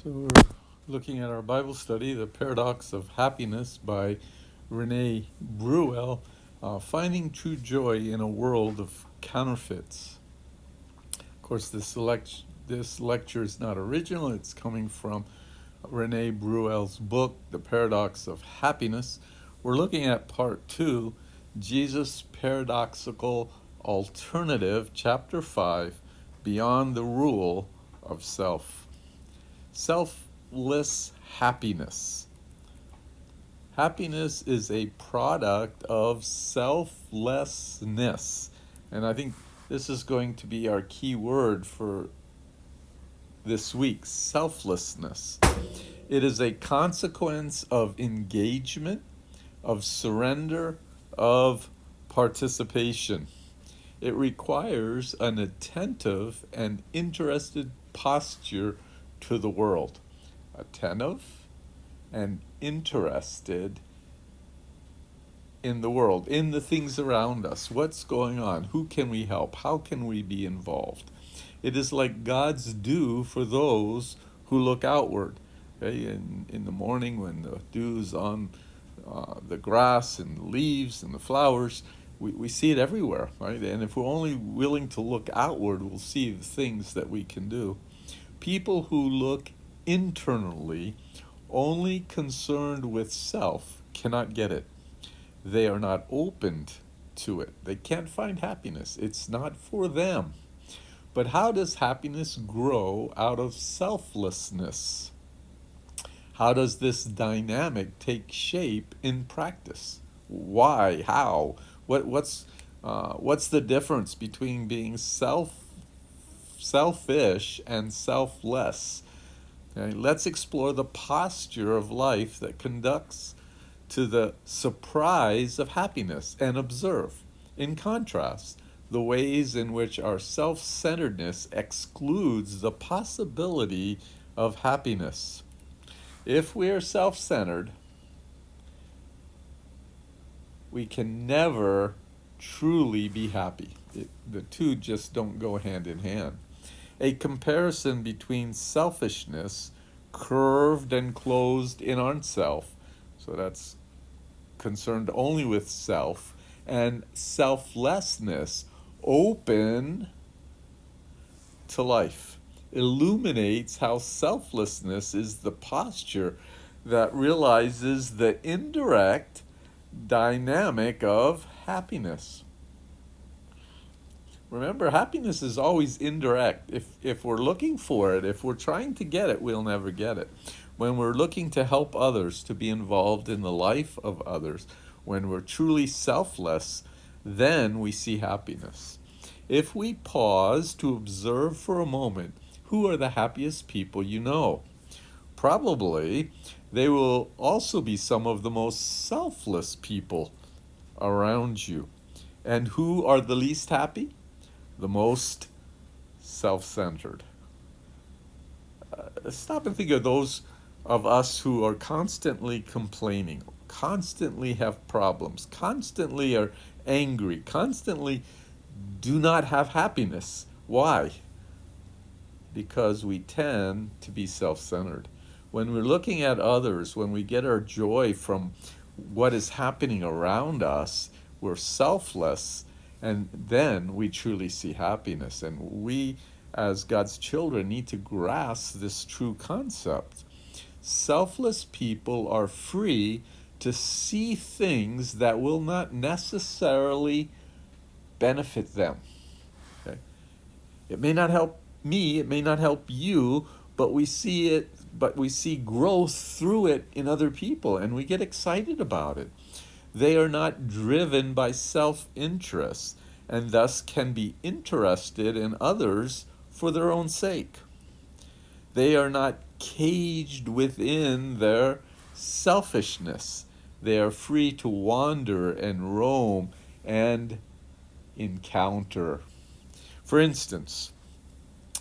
So we're looking at our Bible study, The Paradox of Happiness by Renee Bruel, Finding True Joy in a World of Counterfeits. Of course, this lecture is not original. It's coming from Renee Bruel's book, The Paradox of Happiness. We're looking at part 2, Jesus' Paradoxical Alternative, chapter 5, Beyond the Rule of Self. Selfless happiness. Happiness is a product of selflessness. And I think this is going to be our key word for this week, selflessness. It is a consequence of engagement, of surrender, of participation. It requires an attentive and interested posture to the world. Attentive and interested in the world, in the things around us. What's going on? Who can we help? How can we be involved? It is like God's dew for those who look outward. Okay? In the morning when the dew's on the grass and the leaves and the flowers, we see it everywhere, right? And if we're only willing to look outward, we'll see the things that we can do. People who look internally, only concerned with self, cannot get it. They are not opened to it. They can't find happiness. It's not for them. But how does happiness grow out of selflessness? How does this dynamic take shape in practice? Why? How? What's the difference between being selfish and selfless? Okay, let's explore the posture of life that conducts to the surprise of happiness and observe, in contrast, the ways in which our self-centeredness excludes the possibility of happiness. If we are self-centered, we can never truly be happy. The two just don't go hand in hand. A comparison between selfishness, curved and closed in on self, so that's concerned only with self, and selflessness, open to life, illuminates how selflessness is the posture that realizes the indirect dynamic of happiness. Remember, happiness is always indirect. If we're looking for it, if we're trying to get it, we'll never get it. When we're looking to help others, to be involved in the life of others, when we're truly selfless, then we see happiness. If we pause to observe for a moment, who are the happiest people you know? Probably they will also be some of the most selfless people around you. And who are the least happy? The most self-centered. Stop and think of those of us who are constantly complaining, constantly have problems, constantly are angry, constantly do not have happiness. Why? Because we tend to be self-centered. When we're looking at others, when we get our joy from what is happening around us, we're selfless, and then we truly see happiness. And we, as God's children, need to grasp this true concept. Selfless people are free to see things that will not necessarily benefit them. Okay? It may not help me, it may not help you, but we see growth through it in other people, and we get excited about it. They are not driven by self-interest, and thus can be interested in others for their own sake. They are not caged within their selfishness. They are free to wander and roam and encounter. For instance,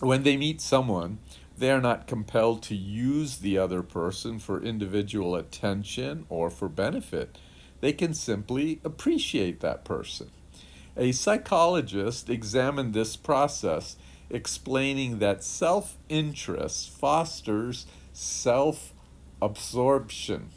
when they meet someone, they are not compelled to use the other person for individual attention or for benefit. They can simply appreciate that person. A psychologist examined this process explaining that self-interest fosters self-absorption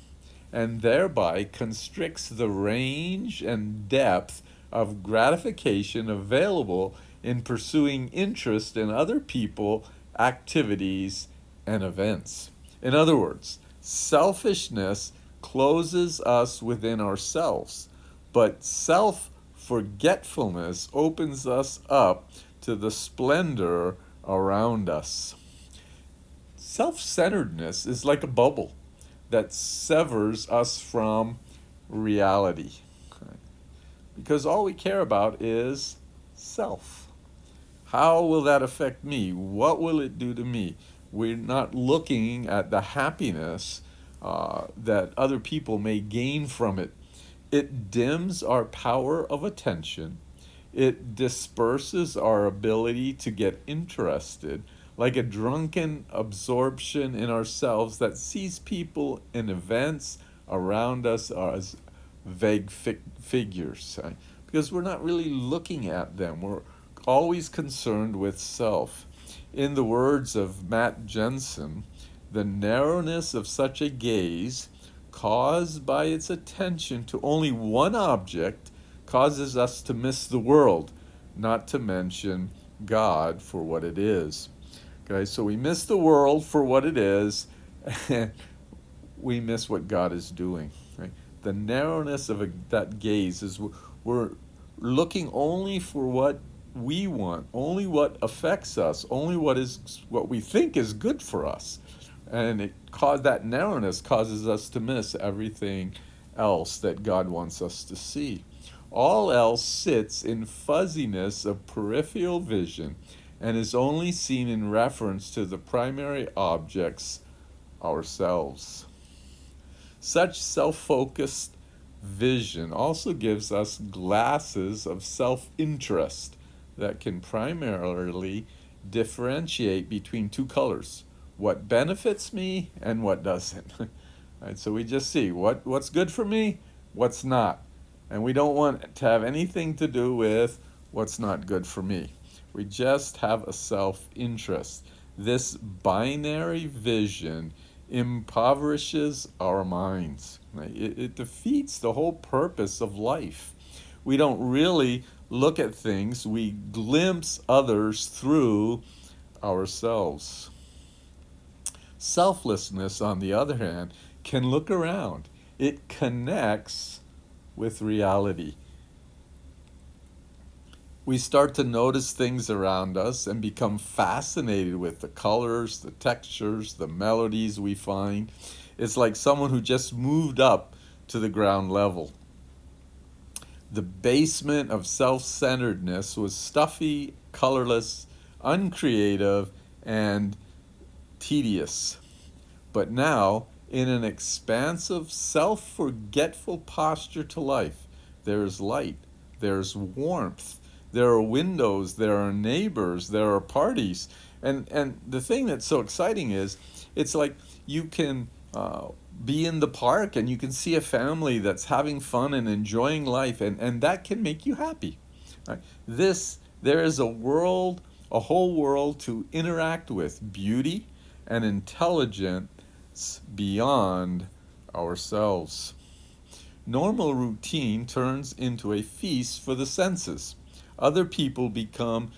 and thereby constricts the range and depth of gratification available in pursuing interest in other people, activities, and events. In other words, selfishness closes us within ourselves, but self forgetfulness opens us up to the splendor around us. Self centeredness is like a bubble that severs us from reality. Because all we care about is self. How will that affect me? What will it do to me? We're not looking at the happiness that other people may gain from it. It dims our power of attention. It disperses our ability to get interested, like a drunken absorption in ourselves that sees people and events around us as vague figures. Because we're not really looking at them. We're always concerned with self. In the words of Matt Jensen, the narrowness of such a gaze, caused by its attention to only one object, causes us to miss the world, not to mention God for what it is. Okay, so we miss the world for what it is, and we miss what God is doing. Right? The narrowness of that gaze is we're looking only for what we want, only what affects us, only what we think is good for us, and that narrowness causes us to miss everything else that God wants us to see. All else sits in fuzziness of peripheral vision and is only seen in reference to the primary objects, ourselves. Such self-focused vision also gives us glasses of self-interest that can primarily differentiate between two colors, what benefits me and what doesn't. Right, so we just see what's good for me, what's not. And we don't want to have anything to do with what's not good for me. We just have a self-interest. This binary vision impoverishes our minds. Right? It defeats the whole purpose of life. We don't really look at things, we glimpse others through ourselves. Selflessness, on the other hand, can look around. It connects with reality. We start to notice things around us and become fascinated with the colors, the textures, the melodies we find. It's like someone who just moved up to the ground level. The basement of self-centeredness was stuffy, colorless, uncreative, and tedious. But now, in an expansive, self-forgetful posture to life, there is light, there's warmth, there are windows, there are neighbors, there are parties. And the thing that's so exciting is, it's like you can be in the park and you can see a family that's having fun and enjoying life, and that can make you happy. Right? There is a world, a whole world to interact with, beauty and intelligence beyond ourselves. Normal routine turns into a feast for the senses. Other people become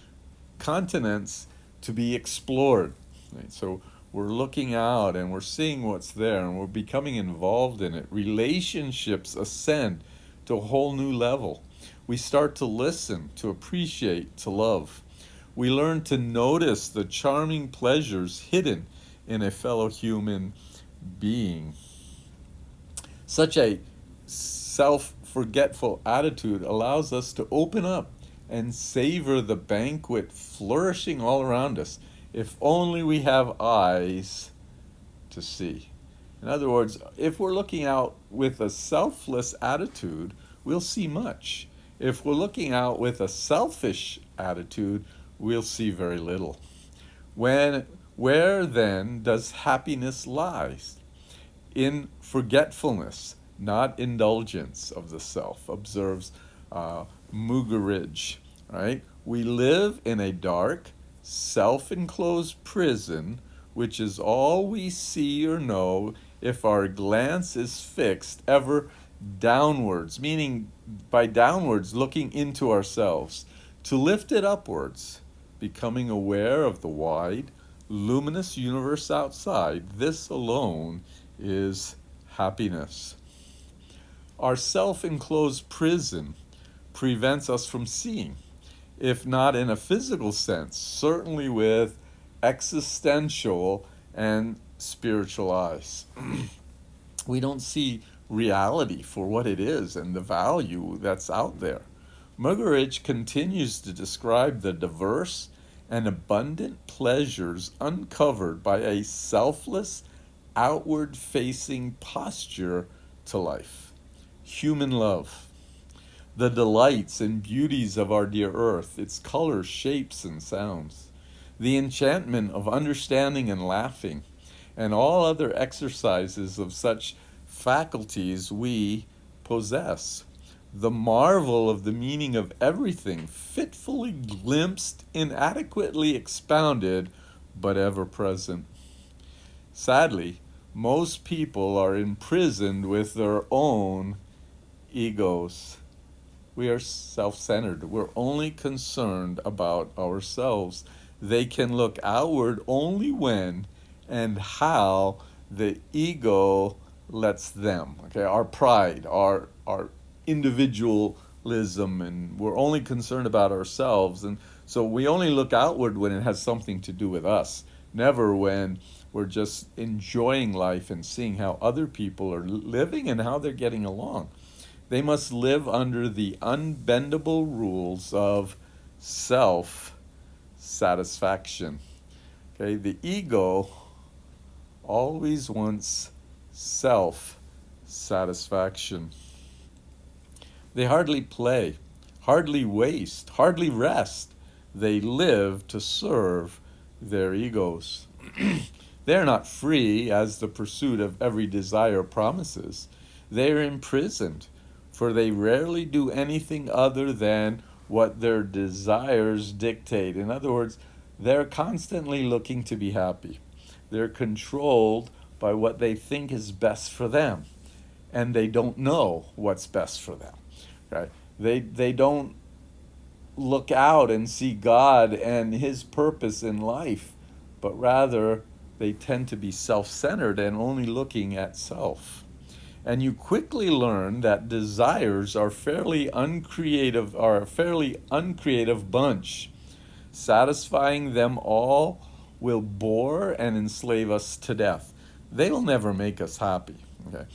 continents to be explored. Right? So we're looking out and we're seeing what's there and we're becoming involved in it. Relationships ascend to a whole new level. We start to listen, to appreciate, to love. We learn to notice the charming pleasures hidden in a fellow human being. Such a self-forgetful attitude allows us to open up and savor the banquet flourishing all around us, if only we have eyes to see. In other words, if we're looking out with a selfless attitude, we'll see much. If we're looking out with a selfish attitude, we'll see very little. Where then does happiness lie? In forgetfulness, not indulgence of the self, observes Muggeridge. Right? We live in a dark, self-enclosed prison, which is all we see or know if our glance is fixed ever downwards, meaning by downwards looking into ourselves, to lift it upwards, becoming aware of the wide, luminous universe outside. This alone is happiness. Our self-enclosed prison prevents us from seeing, if not in a physical sense, certainly with existential and spiritual eyes. We don't see reality for what it is and the value that's out there. Muggeridge continues to describe the diverse and abundant pleasures uncovered by a selfless, outward-facing posture to life. Human love, the delights and beauties of our dear earth, its colors, shapes, and sounds, the enchantment of understanding and laughing, and all other exercises of such faculties we possess, the marvel of the meaning of everything, fitfully glimpsed, inadequately expounded, but ever present. Sadly, most people are imprisoned with their own egos. We are self-centered. We're only concerned about ourselves. They can look outward only when and how the ego lets them. Okay, our pride, our individualism, and we're only concerned about ourselves. And so we only look outward when it has something to do with us, never when we're just enjoying life and seeing how other people are living and how they're getting along. They must live under the unbendable rules of self-satisfaction. Okay, the ego always wants self-satisfaction. They hardly play, hardly waste, hardly rest. They live to serve their egos. They are not free as the pursuit of every desire promises. They are imprisoned, for they rarely do anything other than what their desires dictate. In other words, they're constantly looking to be happy. They're controlled by what they think is best for them, and they don't know what's best for them. Right? They don't look out and see God and His purpose in life, but rather they tend to be self-centered and only looking at self. And you quickly learn that desires are a fairly uncreative bunch. Satisfying them all will bore and enslave us to death. They'll never make us happy. Okay?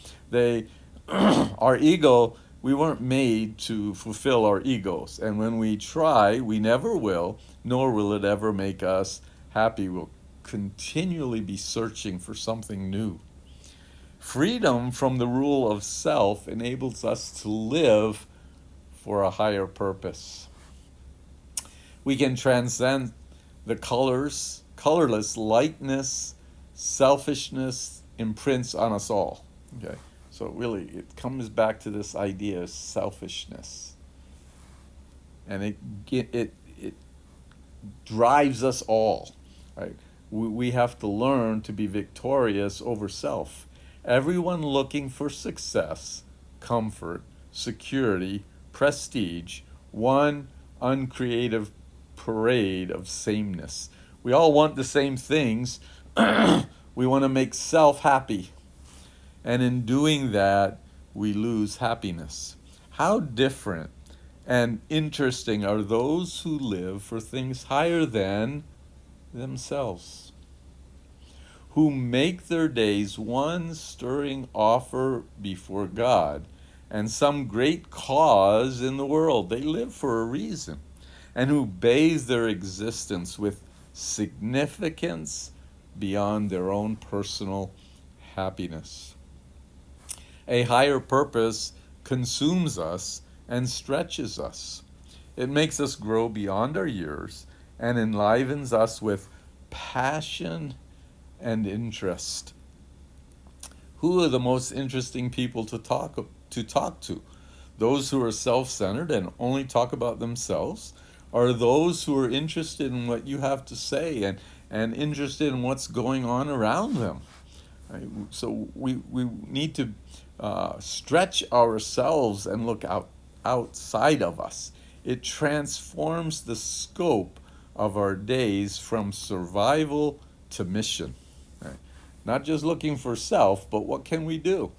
Our ego, we weren't made to fulfill our egos. And when we try, we never will, nor will it ever make us happy. We'll continually be searching for something new. Freedom from the rule of self enables us to live for a higher purpose. We can transcend the colorless lightness, selfishness imprints on us all. Okay, so really it comes back to this idea of selfishness, and it drives us all. Right, we have to learn to be victorious over self. Everyone looking for success, comfort, security, prestige, one uncreative parade of sameness. We all want the same things. We want to make self happy. And in doing that, we lose happiness. How different and interesting are those who live for things higher than themselves, who make their days one stirring offer before God and some great cause in the world. They live for a reason, and who bathe their existence with significance beyond their own personal happiness. A higher purpose consumes us and stretches us. It makes us grow beyond our years and enlivens us with passion and interest. Who are the most interesting people to talk to? Those who are self-centered and only talk about themselves, are those who are interested in what you have to say and interested in what's going on around them. Right? So we need to stretch ourselves and look outside of us. It transforms the scope of our days from survival to mission. Right? Not just looking for self, but what can we do?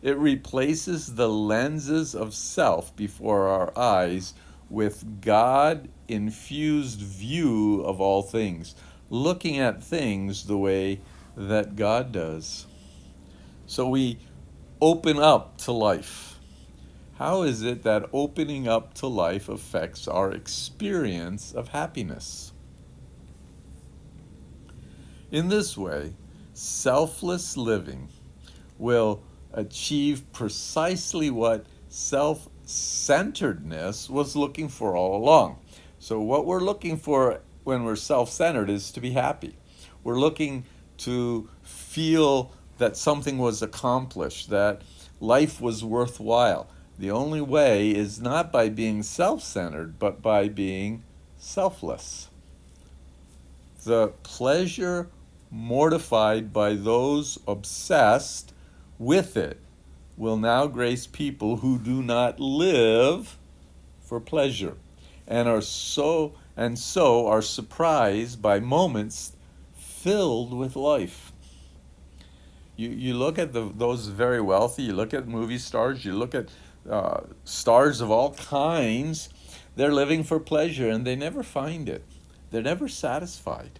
It replaces the lenses of self before our eyes with God infused view of all things, looking at things the way that God does. So we open up to life. How is it that opening up to life affects our experience of happiness? In this way, selfless living will achieve precisely what self centeredness was looking for all along. So, what we're looking for when we're self centered is to be happy. We're looking to feel that something was accomplished, that life was worthwhile. The only way is not by being self centered, but by being selfless. The pleasure mortified by those obsessed with it will now grace people who do not live for pleasure and so are surprised by moments filled with life. You look at those very wealthy, you look at movie stars, you look at stars of all kinds, they're living for pleasure and they never find it. They're never satisfied.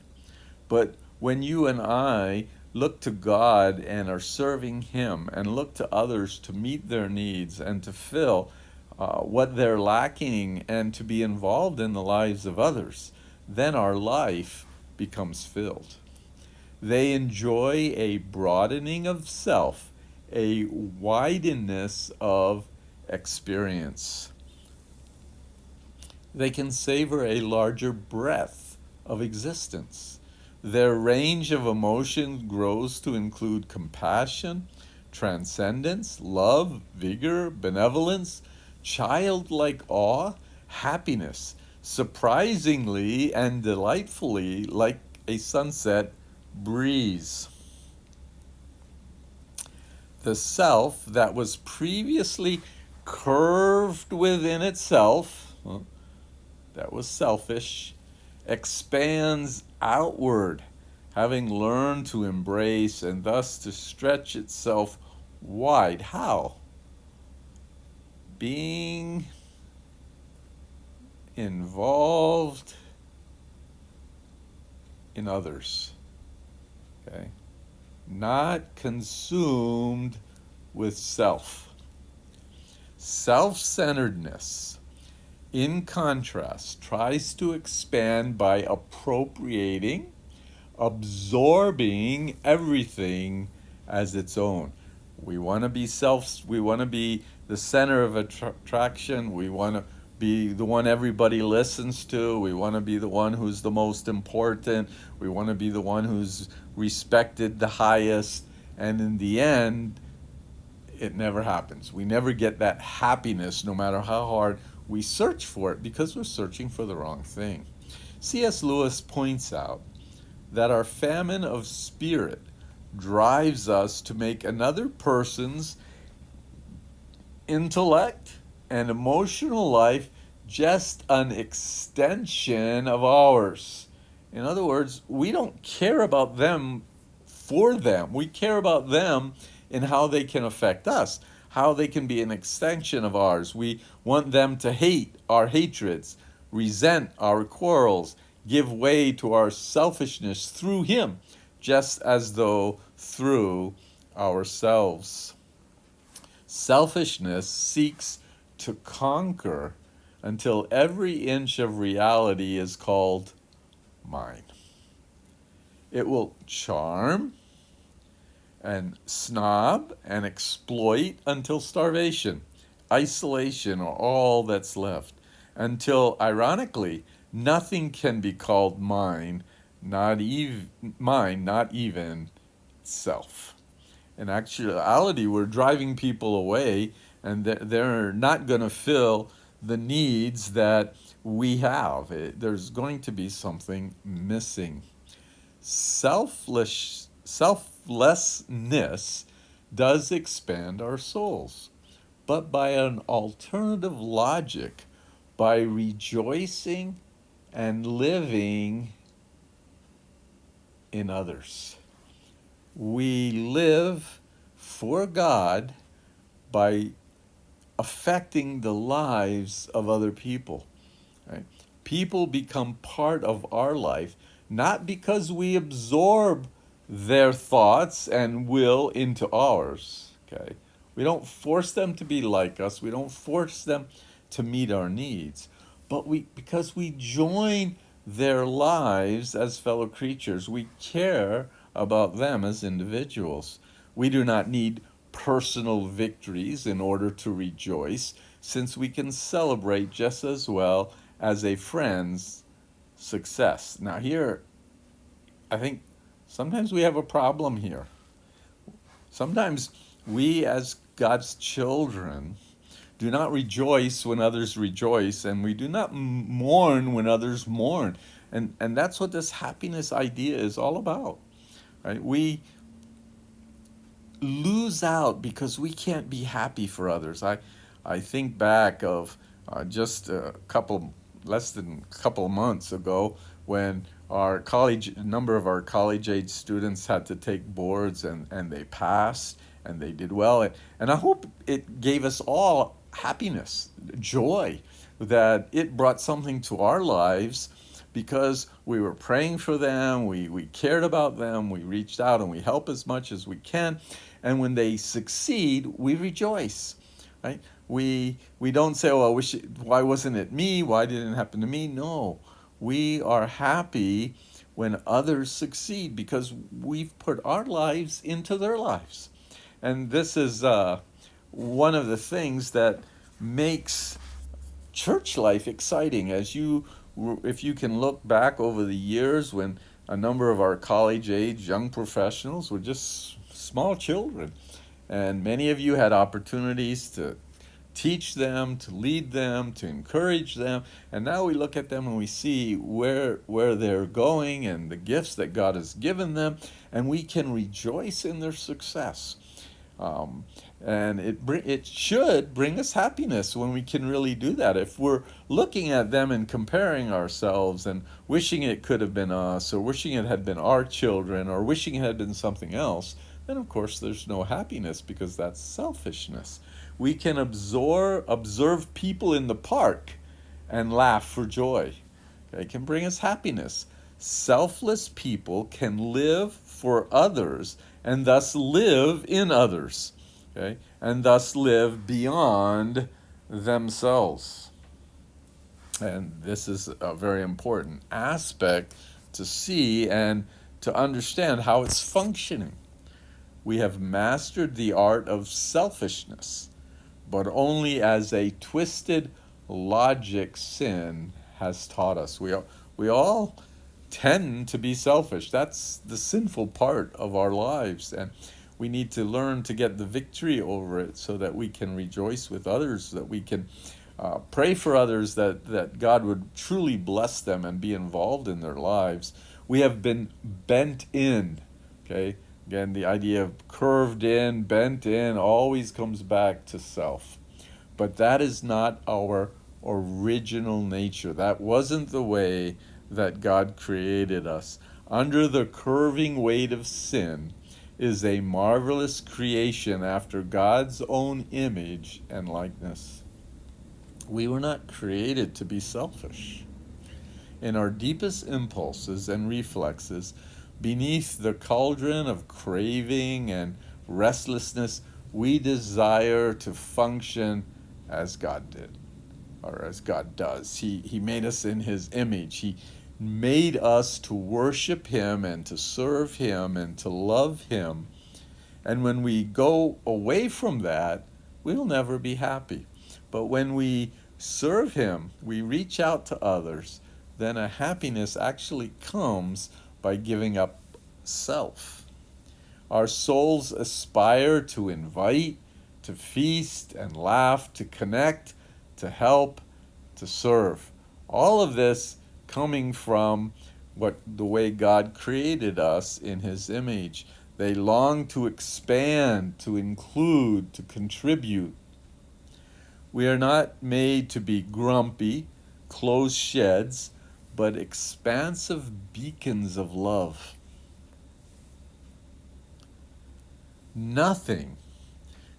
But when you and I look to God and are serving Him and look to others to meet their needs and to fill what they're lacking and to be involved in the lives of others, then our life becomes filled. They enjoy a broadening of self, a wideness of experience. They can savor a larger breadth of existence. Their range of emotion grows to include compassion, transcendence, love, vigor, benevolence, childlike awe, happiness, surprisingly and delightfully like a sunset breeze. The self that was previously curved within itself, that was selfish, expands outward, having learned to embrace and thus to stretch itself wide. How? Being involved in others. Okay? Not consumed with self. Self-centeredness, in contrast, tries to expand by appropriating, absorbing everything as its own. We want to be the center of attraction. We want to be the one everybody listens to. We want to be the one who's the most important. We want to be the one who's respected the highest. And in the end, it never happens. We never get that happiness no matter how hard we search for it because we're searching for the wrong thing. C.S. Lewis points out that our famine of spirit drives us to make another person's intellect and emotional life just an extension of ours. In other words, we don't care about them for them. We care about them in how they can affect us, how they can be an extension of ours. We want them to hate our hatreds, resent our quarrels, give way to our selfishness through Him, just as though through ourselves. Selfishness seeks to conquer until every inch of reality is called mine. It will charm and snob and exploit until starvation, isolation are all that's left, until, ironically, nothing can be called mine, not even self. In actuality, we're driving people away, and they're not going to fill the needs that we have. There's going to be something missing. Selflessness does expand our souls, but by an alternative logic, by rejoicing and living in others. We live for God by affecting the lives of other people. Right? People become part of our life not because we absorb their thoughts and will into ours. Okay? We don't force them to be like us. We don't force them to meet our needs. But because we join their lives as fellow creatures, we care about them as individuals. We do not need personal victories in order to rejoice, since we can celebrate just as well as a friend's success. Now, here, I think sometimes we have a problem here. Sometimes we, as God's children, do not rejoice when others rejoice, and we do not mourn when others mourn. And that's what this happiness idea is all about. Right? We lose out because we can't be happy for others. I think back of just less than a couple of months ago, when a number of our college age students had to take boards, and they passed and they did well. And I hope it gave us all happiness, joy, that it brought something to our lives, because we were praying for them, we cared about them, we reached out and we help as much as we can. And when they succeed, we rejoice, right? We don't say, "Oh, why wasn't it me? Why didn't it happen to me?" No, we are happy when others succeed because we've put our lives into their lives. And this is one of the things that makes church life exciting. If you can look back over the years when a number of our college age young professionals were just small children, and many of you had opportunities to teach them, to lead them, to encourage them, and now we look at them and we see where they're going and the gifts that God has given them, and we can rejoice in their success. Um, and it should bring us happiness when we can really do that. If we're looking at them and comparing ourselves and wishing it could have been us, or wishing it had been our children, or wishing it had been something else, then of course there's no happiness, because that's selfishness. We can observe people in the park and laugh for joy. Okay, it can bring us happiness. Selfless people can live for others and thus live in others, okay, and thus live beyond themselves. And this is a very important aspect to see and to understand how it's functioning. We have mastered the art of selfishness, but only as a twisted logic sin has taught us. We all tend to be selfish. That's the sinful part of our lives, and we need to learn to get the victory over it so that we can rejoice with others, that we can pray for others, that God would truly bless them and be involved in their lives. We have been bent in, okay? Again, the idea of curved in, bent in, always comes back to self. But that is not our original nature. That wasn't the way that God created us. Under the curving weight of sin is a marvelous creation after God's own image and likeness. We were not created to be selfish. In our deepest impulses and reflexes, beneath the cauldron of craving and restlessness, we desire to function as God did, or as God does. He made us in His image. He made us to worship Him and to serve Him and to love Him. And when we go away from that, we'll never be happy. But when we serve Him, we reach out to others, then a happiness actually comes by giving up self. Our souls aspire to invite, to feast and laugh, to connect, to help, to serve. All of this coming from the way God created us in his image. They long to expand, to include, to contribute. We are not made to be grumpy, closed sheds, but expansive beacons of love. Nothing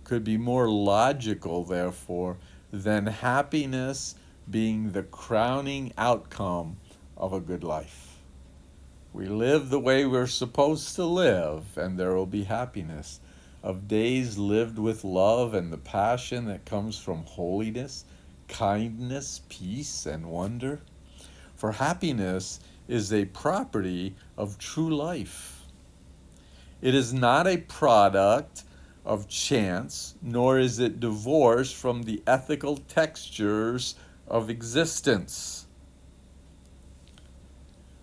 could be more logical, therefore, than happiness being the crowning outcome of a good life. We live the way we're supposed to live, and there will be happiness. Of days lived with love and the passion that comes from holiness, kindness, peace, and wonder. For happiness is a property of true life. It is not a product of chance, nor is it divorced from the ethical textures of existence.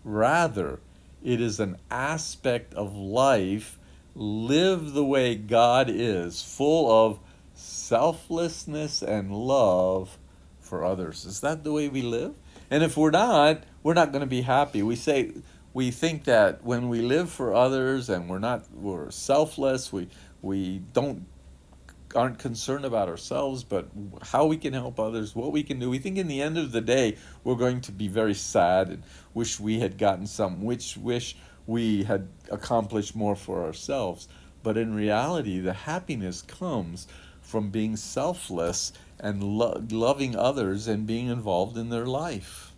Rather, it is an aspect of life lived the way God is, full of selflessness and love for others. Is that the way we live? And if we're not going to be happy. We think that when we live for others and we're selfless, we aren't concerned about ourselves, but how we can help others, what we can do. We think in the end of the day, we're going to be very sad and wish we had gotten some, wish we had accomplished more for ourselves. But in reality, the happiness comes from being selfless and loving others and being involved in their life.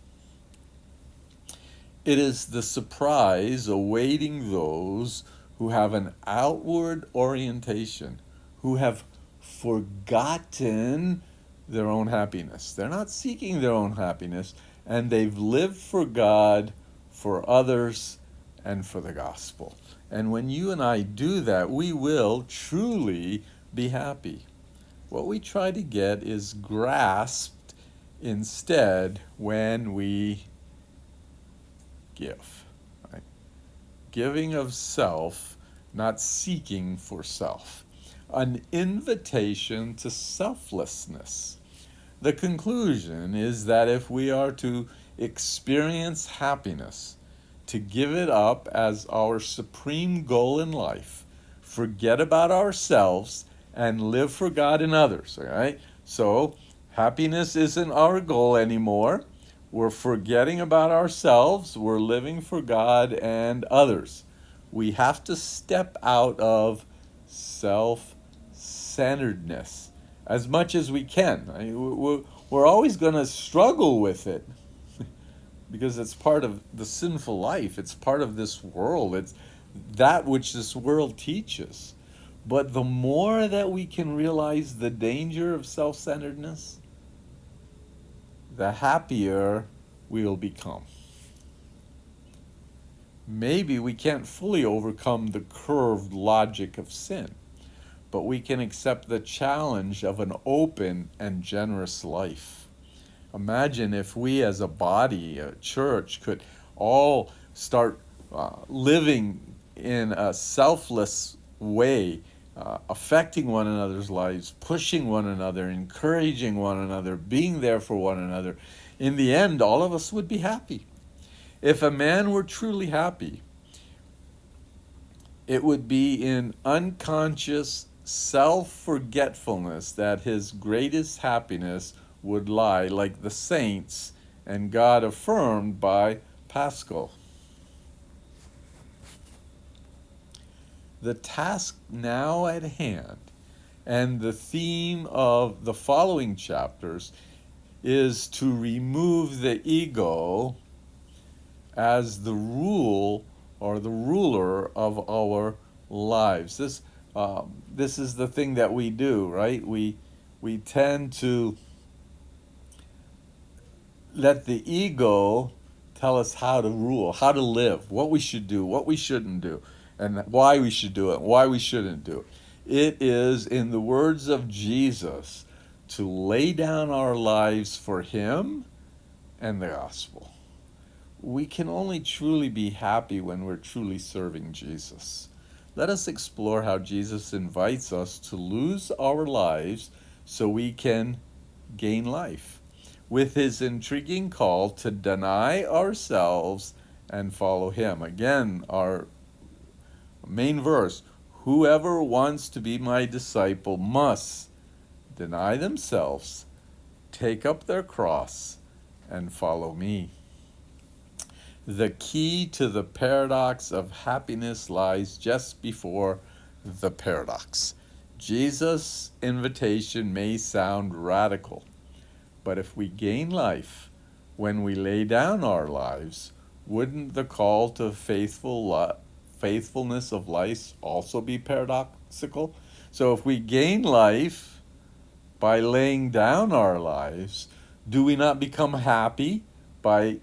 It is the surprise awaiting those who have an outward orientation, who have forgotten their own happiness. They're not seeking their own happiness, and they've lived for God, for others, and for the gospel. And when you and I do that, we will truly be happy. What we try to get is grasped instead when we give. Right? Giving of self, not seeking for self. An invitation to selflessness. The conclusion is that if we are to experience happiness, to give it up as our supreme goal in life, forget about ourselves and live for God and others, all right? So happiness isn't our goal anymore. We're forgetting about ourselves. We're living for God and others. We have to step out of self-centeredness as much as we can. We're always going to struggle with it because it's part of the sinful life. It's part of this world. It's that which this world teaches. But the more that we can realize the danger of self-centeredness, the happier we'll become. Maybe we can't fully overcome the curved logic of sin, but we can accept the challenge of an open and generous life. Imagine if we as a body, a church, could all start living in a selfless way, affecting one another's lives, pushing one another, encouraging one another, being there for one another. In the end, all of us would be happy. If a man were truly happy, it would be in unconscious self-forgetfulness that his greatest happiness would lie, like the saints and God affirmed by Pascal. The task now at hand and the theme of the following chapters is to remove the ego as the rule or the ruler of our lives. This is the thing that we do, right? We tend to let the ego tell us how to rule, how to live, what we should do, what we shouldn't do, and why we should do it, why we shouldn't do it. It is, in the words of Jesus, to lay down our lives for Him and the gospel. We can only truly be happy when we're truly serving Jesus. Let us explore how Jesus invites us to lose our lives so we can gain life. with his intriguing call to deny ourselves and follow him. Again, our main verse, whoever wants to be my disciple must deny themselves, take up their cross, and follow me. The key to the paradox of happiness lies just before the paradox. Jesus' invitation may sound radical, but if we gain life when we lay down our lives, wouldn't the call to faithfulness of life also be paradoxical? So if we gain life by laying down our lives, do we not become happy by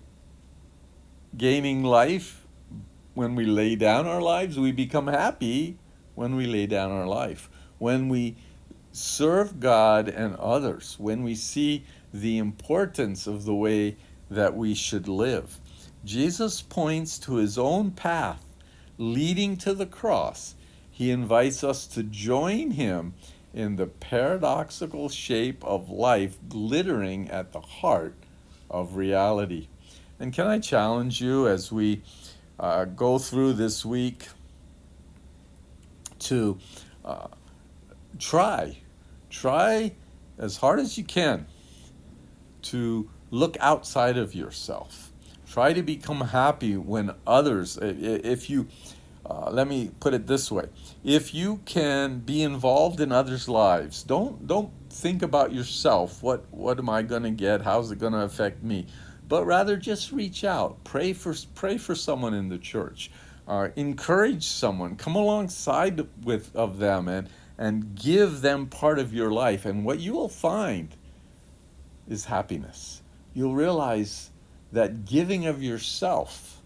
gaining life when we lay down our lives? We become happy when we lay down our life. When we serve God and others, when we see the importance of the way that we should live. Jesus points to his own path leading to the cross. He invites us to join him in the paradoxical shape of life glittering at the heart of reality. And can I challenge you as we go through this week to try as hard as you can to look outside of yourself. Try to become happy when others, if you, let me put it this way, if you can be involved in others' lives, don't think about yourself, what am I going to get, how's it going to affect me, but rather just reach out, pray for someone in the church, encourage someone, come alongside of them and give them part of your life. And what you will find is happiness. You'll realize that giving of yourself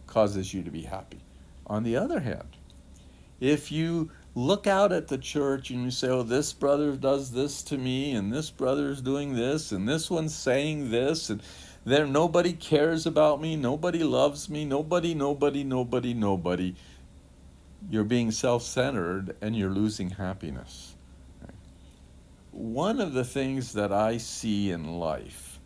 causes you to be happy. On the other hand, if you look out at the church and you say, oh, this brother does this to me, and this brother's doing this, and this one's saying this, and there nobody cares about me, nobody loves me, nobody, you're being self-centered and you're losing happiness. One of the things that I see in life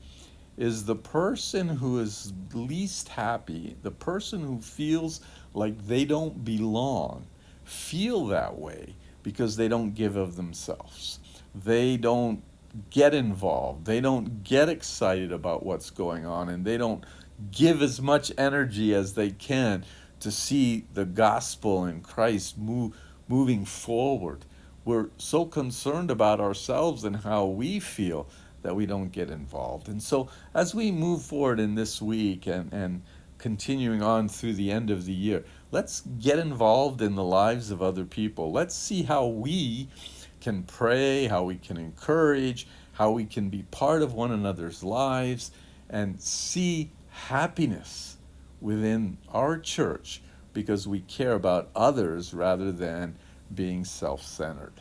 is the person who is least happy, the person who feels like they don't belong, feel that way because they don't give of themselves. They don't get involved. They don't get excited about what's going on, and they don't give as much energy as they can to see the gospel and Christ moving forward. We're so concerned about ourselves and how we feel that we don't get involved. And so as we move forward in this week and continuing on through the end of the year, let's get involved in the lives of other people. Let's see how we can pray, how we can encourage, how we can be part of one another's lives and see happiness within our church because we care about others rather than being self-centered.